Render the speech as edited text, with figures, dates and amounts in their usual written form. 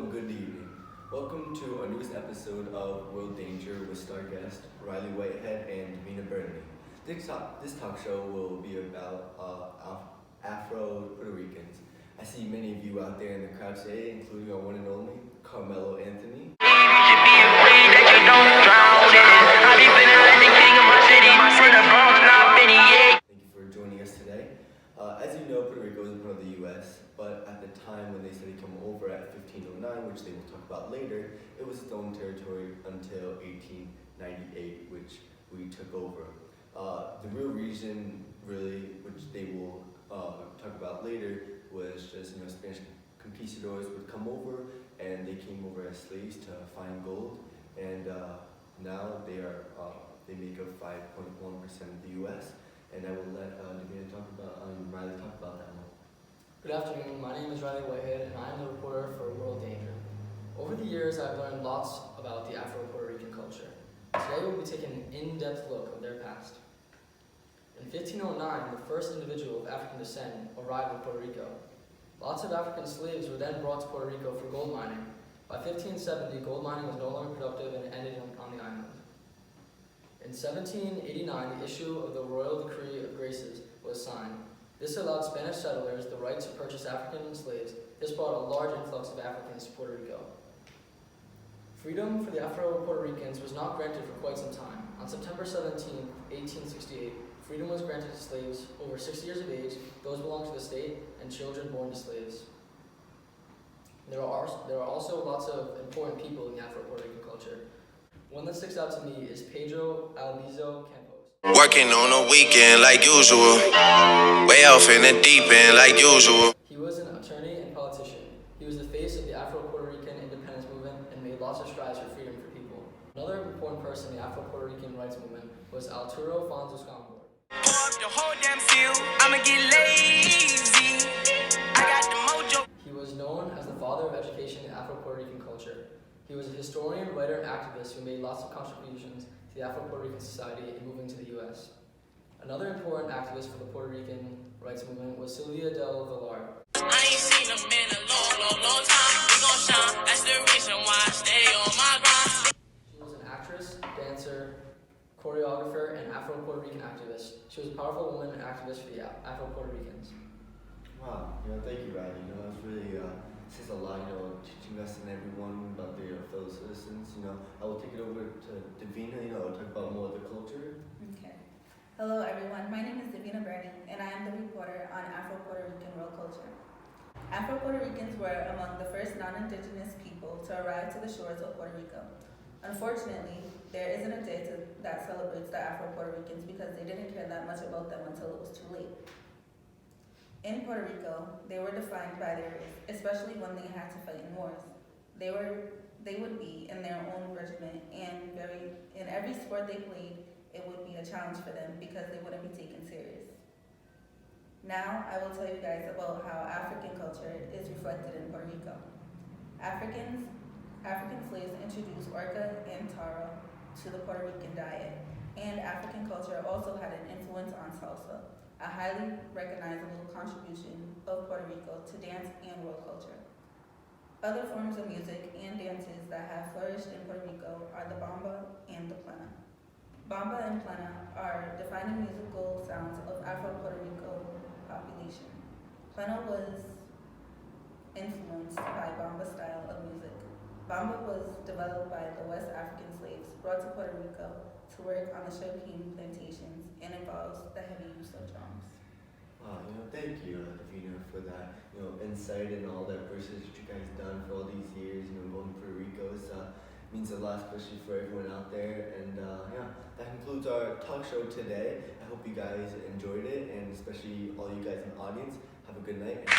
good evening. Welcome to our newest episode of World Danger with star guest Riley Whitehead and Davina Burnley. This talk show will be about Afro Puerto Ricans. I see many of you out there in the crowd today, including our one and only Carmelo Anthony. Thank you for joining us today. As you know, Puerto Rico is part of the U.S., but at the time when they started to come over at 1509, which they will talk about later, it was its own territory until 1898, which we took over. The real reason, really, which they will talk about later, was just Spanish conquistadors would come over, and they came over as slaves to find gold, and now they make up 5.1% of the U.S. And I will let Riley talk about that one. Good afternoon, my name is Riley Whitehead and I am the reporter for World Danger. Over the years, I've learned lots about the Afro-Puerto Rican culture. Today we'll be taking an in-depth look at their past. In 1509, the first individual of African descent arrived in Puerto Rico. Lots of African slaves were then brought to Puerto Rico for gold mining. By 1570, gold mining was no longer productive and ended on the island. In 1789, the issue of the Royal Decree of Graces was signed. This allowed Spanish settlers the right to purchase African slaves. This brought a large influx of Africans to Puerto Rico. Freedom for the Afro-Puerto Ricans was not granted for quite some time. On September 17, 1868, freedom was granted to slaves over 60 years of age, those belonging to the state, and children born to slaves. There are also lots of important people in the Afro-Puerto Rican culture. One that sticks out to me is Pedro Albizu Campos. Working on a weekend like usual. Way off in the deep end like usual. He was an attorney and politician. He was the face of the Afro-Puerto Rican independence movement and made lots of strides for freedom for people. Another important person in the Afro-Puerto Rican rights movement was Arturo Fonso Scambor. He was known as the father of education in Afro-Puerto Rican culture. He was a historian, writer, and activist who made lots of contributions to the Afro-Puerto Rican society in moving to the U.S. Another important activist for the Puerto Rican rights movement was Sylvia del Villar. I ain't seen a man a long time. We gon' shine, that's the reason why I stay on my grind. She was an actress, dancer, choreographer, and Afro-Puerto Rican activist. She was a powerful woman and activist for the Afro-Puerto Ricans. Wow, thank you, Riley. It's really says a lot, teaching us and everyone about their fellow citizens. I will take it over to Davina, talk about more of the culture. Okay. Hello, everyone. My name is Davina Burnley, and I am the reporter on Afro-Puerto Rican world culture. Afro-Puerto Ricans were among the first non-indigenous people to arrive to the shores of Puerto Rico. Unfortunately, there isn't a day that celebrates the Afro-Puerto Ricans because they didn't care that much about them until it was too late. In Puerto Rico, they were defined by their race, especially when they had to fight in wars. They would be in their own regiment, and in every sport they played, it would be a challenge for them because they wouldn't be taken serious. Now, I will tell you guys about how African culture is reflected in Puerto Rico. African slaves introduced orca and taro to the Puerto Rican diet, and African culture also had an influence on salsa, a highly recognizable contribution of Puerto Rico to dance and world culture. Other forms of music and dances that have flourished in Puerto Rico are the bamba and the plena. Bamba and plena are defining musical sounds of Afro-Puerto Rico population. Plena was influenced by bamba style of music. Bamba was developed by the West African slaves brought to Puerto Rico to work on the sugarcane plantations and involves the heavy use of drums. Wow, thank you, Davina, for that, insight and all that research that you guys done for all these years, going to Puerto Rico. It means a lot, especially for everyone out there. And that concludes our talk show today. I hope you guys enjoyed it, and especially all you guys in the audience. Have a good night. And